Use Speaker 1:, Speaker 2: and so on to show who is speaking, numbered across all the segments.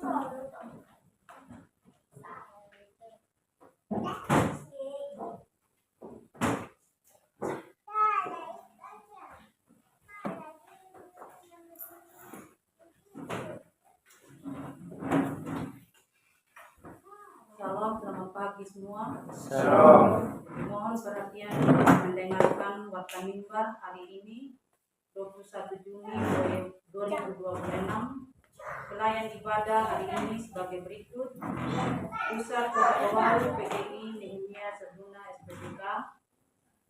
Speaker 1: Shalom, selamat pagi semua.
Speaker 2: Shalom.
Speaker 1: Mohon perhatian mendengarkan warta mimbar hari ini 21 Juni 2026. Pelayan ibadah hari ini sebagai berikut: Pusat Kota Baru PGI Nehemia Seduna SPDK,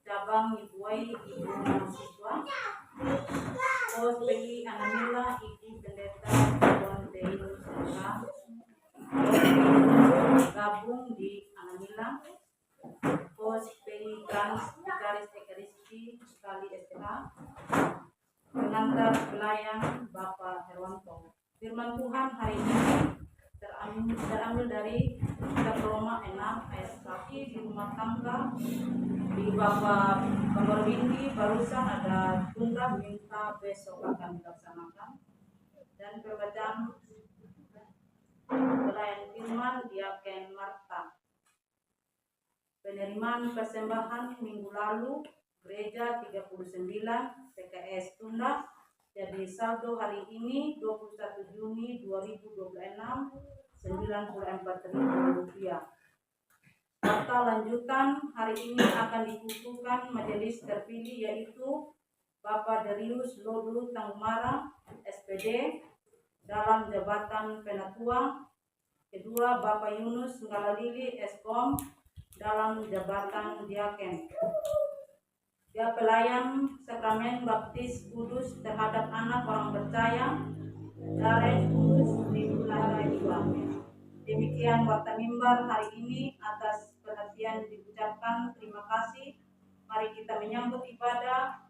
Speaker 1: Cabang Ibuai Ibu Mahasiswa, Pos PGI Anamila Ibu Pendeta Tuan Deus SK, gabung di Anamila, Pos PGI Trans Vikaris Ekaristi Sekali STH, pengantar pelayan Bapak Herwanto. Firman Tuhan hari ini terambil dari kitab Roma 6 ayat 1. Di rumah tangga di Bapak Windy barusan ada tunda minta besok akan dilaksanakan, dan pembacaan pelayan firman Diaken Marta. Penerimaan persembahan minggu lalu gereja 39 PKS tunda, jadi saldo hari ini 21 Juni 2026 Rp94.000. Data lanjutan hari ini akan dikukuhkan majelis terpilih, yaitu Bapak Darius Lodu Tangumara SPD dalam jabatan penatua. Kedua, Bapak Yunus Ngalalili Eskom dalam jabatan diaken. Dia pelayan sakramen baptis kudus terhadap anak orang percaya Dareh Kudus di Wilayah Ibadah. Demikian warta mimbar hari ini. Atas perhatian diucapkan terima kasih. Mari kita menyambut ibadah.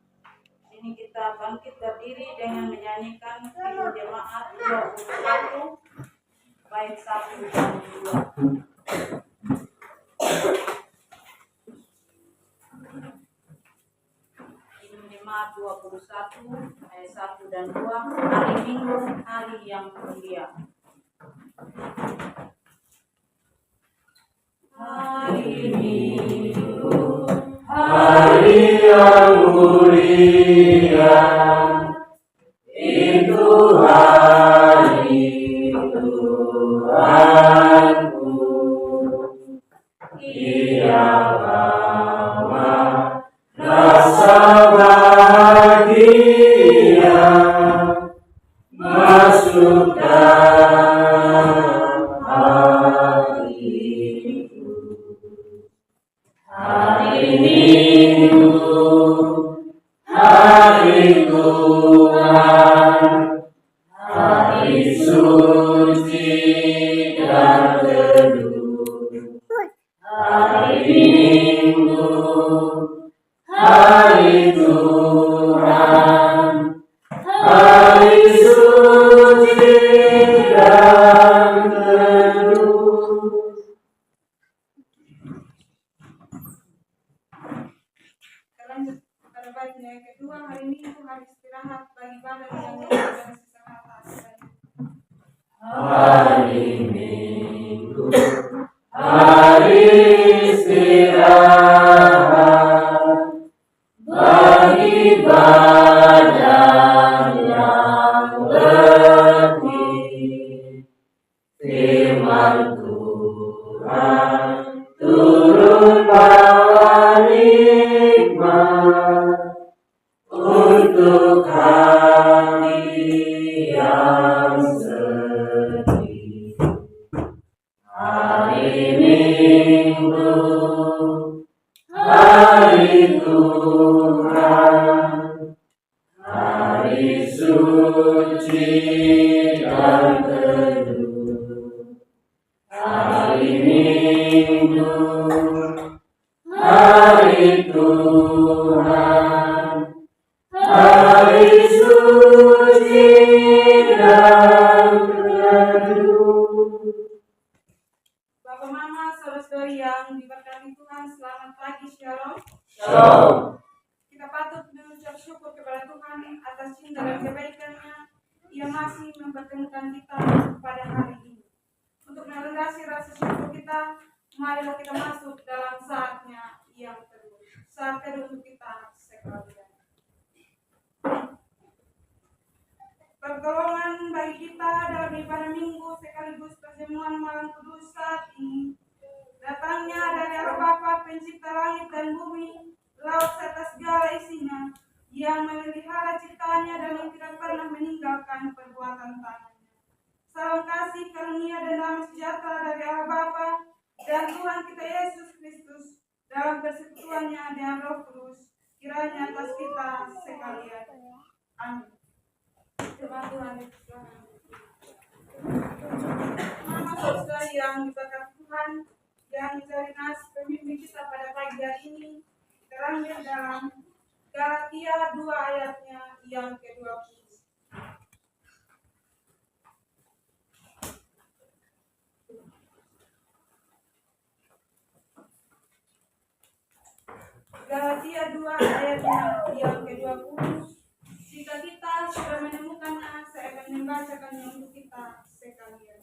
Speaker 1: Ini kita bangkit berdiri dengan menyanyikan Himne Jemaat 21 bait 1 dan 2. Jemaat 21 ayat 1 dan 2, hari Minggu, hari yang mulia. Hari Minggu,
Speaker 2: Hari yang mulia, itu hari Tuhanku. Ia bawa rasa bahagia masuk dalam hatiku. Hari Minggu, hari Tuhan, hari suci dan teduh. Hari Minggu, hari Tuhan, hari suci dan teduh.
Speaker 3: Pada bagian yang kedua, hari Minggu, hari istirahat bagi badan yang dan sesaat.
Speaker 2: Hari Minggu, hari istirahat bagi badan yang letih. Firman Tuhan turun bawa nikmat untuk hati yang sedih. Hari Minggu, hari Tuhan, hari suci dan teduh. Hari Minggu, hari Tuhan, hari suci dan teduh.
Speaker 3: Bapak Mama, saudara-saudari yang diberkati Tuhan, selamat pagi, Shalom.
Speaker 2: Shalom.
Speaker 3: Kita patut mengucap syukur kepada Tuhan atas cinta dan kebaikannya. Ia masih mempertemukan kita pada hari ini. untuk melunasi rasa syukur kita, marilah kita masuk dalam saatnya yang teduh. Saat teduh untuk kita sekalian. Pertolongan bagi kita dalam ibadah minggu sekaligus perjamuan malam kudus saat ini datangnya dari Allah Bapa pencipta langit dan bumi, laut serta segala isinya, yang memelihara ciptaannya dan yang tidak pernah meninggalkan perbuatan tangannya. Salam kasih, karunia dan damai sejahtera dari Allah Bapa dan Tuhan kita Yesus Kristus dalam persekutuannya dengan Roh Kudus, kiranya atas kita sekalian. Amin. Firman Tuhan Mama saudara yang diberkati Tuhan, yang mencari nas pemimpin kita pada pagi hari ini terambil dalam Galatia 2 ayatnya yang ke-20. Galatia 2 ayatnya yang ke-20. Jika kita sudah menemukannya, saya akan membacakannya untuk kita sekalian.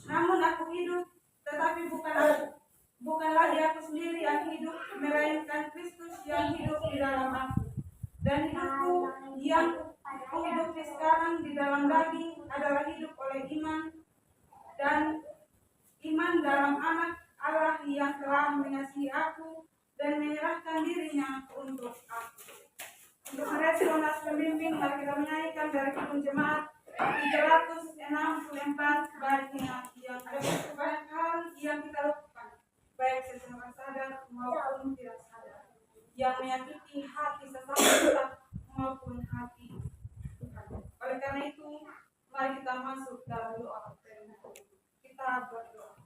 Speaker 3: Namun aku hidup, tetapi bukan lagi aku sendiri yang hidup, melainkan Kristus yang hidup di dalam aku. Dan hidupku yang kuhidupi sekarang di dalam daging adalah hidup oleh iman, dan iman dalam Anak Allah yang telah mengasihi aku dan menyerahkan dirinya untuk aku. Untuk merespon nas pembimbing, mari kita menyanyikan dari Kidung Jemaat 364 baiknya yang ada kebanyakan hal yang kita lakukan, baik secara sadar maupun tidak sadar, yang menyakiti hati sesama kita maupun hati Tuhan. Oleh karena itu, mari kita masuk dalam doa. Kita berdoa.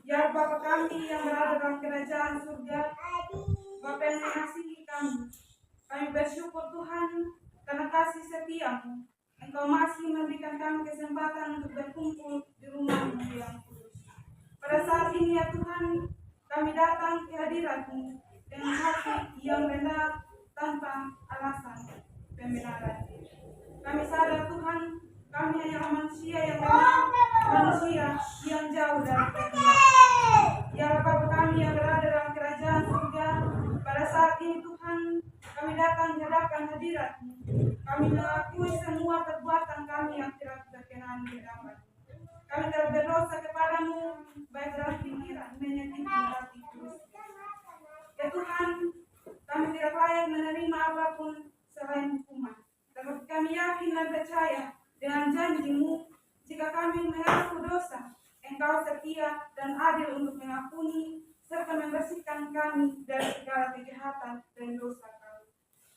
Speaker 3: Ya Bapa kami yang berada dalam kerajaan surga, Bapa yang mengasihi kami bersyukur Tuhan karena kasih setiamu. Engkau masih memberikan kami kesempatan untuk berkumpul di rumah-Mu yang kudus. Pada saat ini ya Tuhan, kami datang ke hadirat-Mu dengan hati yang rendah tanpa alasan pembenaran. Kami sadar Tuhan, kami hanyalah manusia yang lemah, manusia yang jauh dari Tuhan. Ya Bapa kami yang berada dalam kerajaan surga, pada saat ini Tuhan, kami datang menghadapkan hadirat-Mu. Kami mengakui semua perbuatan kami yang tidak berkenan di hadapan-Mu. Kami telah berdosa kepadamu, baik dalam pikiran, menyakiti hati Kristus. Ya Tuhan, kami tidak layak menerima apapun selain hukuman. Tetapi kami yakin dan percaya dengan janji-Mu, jika kami mengaku dosa, Engkau setia dan adil untuk mengampuni serta membersihkan kami dari segala kejahatan dan dosa kami.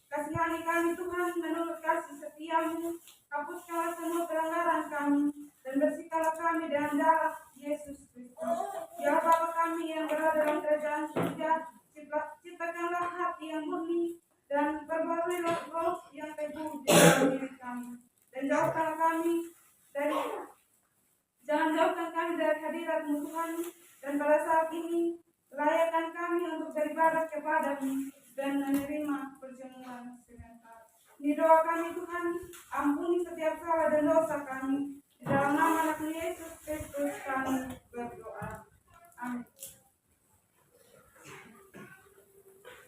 Speaker 3: Kasihani kami Tuhan menurut kasih setiamu, hapuskanlah semua pelanggaran kami dan bersihkanlah kami dengan darah Yesus Kristus. Ya Bapa kami yang berada dalam kerajaan surga, ciptakanlah hati yang murni dan perbaruilah roh yang teguh di dalam diri kami. Dan jauhkanlah kami jangan jauhkan kami dari hadirat-Mu Tuhan, dan pada saat ini layakkan kami untuk beribadah kepada-Mu dan menerima perjamuan sebentar. Ini doa kami Tuhan, ampuni setiap salah dan dosa kami. Di dalam nama Anak Yesus Kristus kami berdoa. Amin.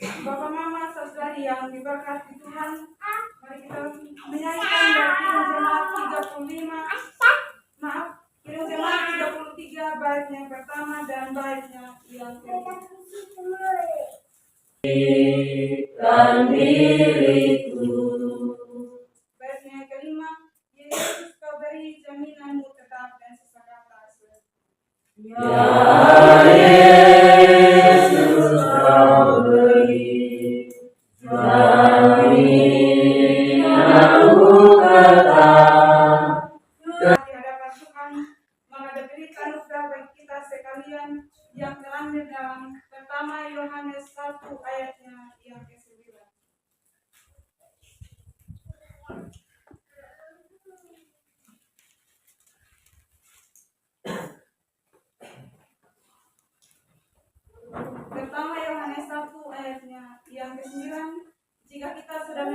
Speaker 3: Bapak Mama saudari yang diberkati Tuhan, mari kita menyanyikan dari Kidung Jemaat 33 bait yang pertama dan bait yang kedua.
Speaker 2: Dan diriku.
Speaker 3: Bait yang kelima, Yesus kau beri jaminan-Mu tetap dan sesakata.
Speaker 2: Ya Yesus kau beri jaminan-Mu tetap.
Speaker 3: Di hadapan Tuhan, maka diberikan anugerah bagi kita sekalian yang terambil dalam pertama Yohanes 1 ayatnya yang ke-9.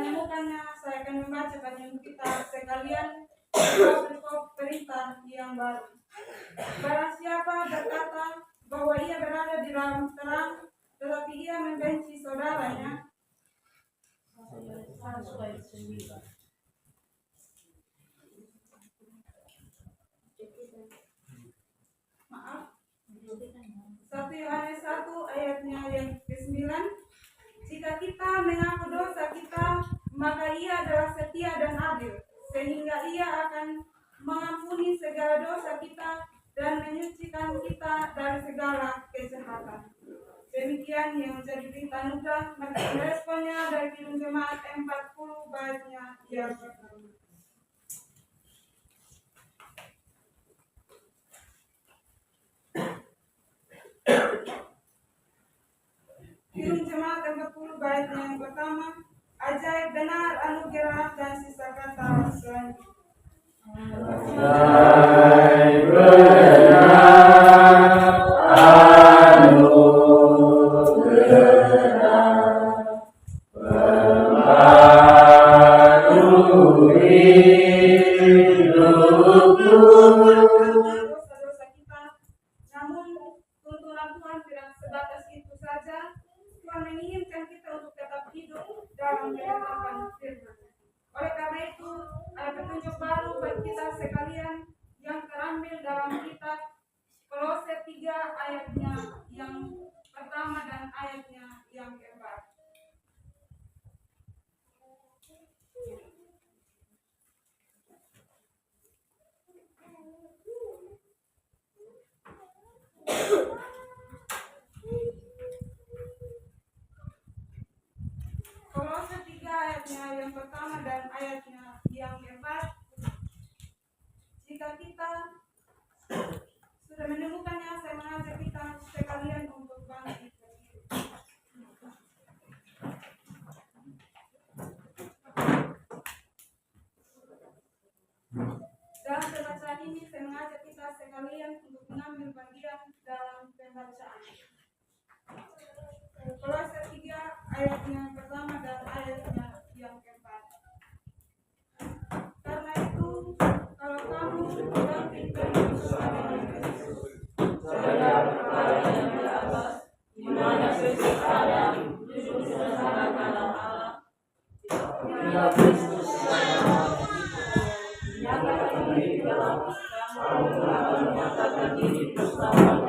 Speaker 3: menemukannya, saya akan membacakan yang kita sekalian perikop perintah yang baru. Barang siapa berkata bahwa ia berada di dalam terang, tetapi ia membenci saudaranya, maaf, 1 Yohanes 1 ayatnya yang ke-9, jika kita mengaku dosa kita, maka ia adalah setia dan adil, sehingga ia akan mengampuni segala dosa kita dan menyucikan kita dari segala kejahatan. Demikian yang menjadi berita anugerah. Responnya dari Kidung Jemaat 40 baitnya yang pertama. Kidung Jemaat 40 baitnya yang pertama. Ajaib benar anugerah dan sisa kata selanjutnya.
Speaker 2: Ajaib benar anugerah membaharui hidupku.
Speaker 3: Dosa-dosa kita, namun tuntunan Tuhan tidak sebatas itu saja. Tuhan menginginkan kita untuk tetap hidup dalam kehidupan firman. Oleh karena itu, ada petunjuk baru bagi kita sekalian yang terambil dalam kitab Kolose 3 ayatnya yang pertama dan ayatnya yang keempat. Kolose 3 ayatnya yang pertama dan ayatnya yang keempat. Jika kita sudah menemukannya, saya mengajak kita sekalian untuk bangkit berdiri. Dalam pembacaan ini, saya mengajak kita sekalian untuk mengambil bagian dalam pembacaan. Kolose 3 ayatnya yang pertama dan ayatnya yang keempat. Karena itu, kalau kamu bangkit dari bersama Kristus,
Speaker 1: Saya perkara yang di atas, di mana Kristus ada, duduk bersama kanan Allah. Bila Kristus nyatakan diri dalam kamu akan menyatakan diri bersama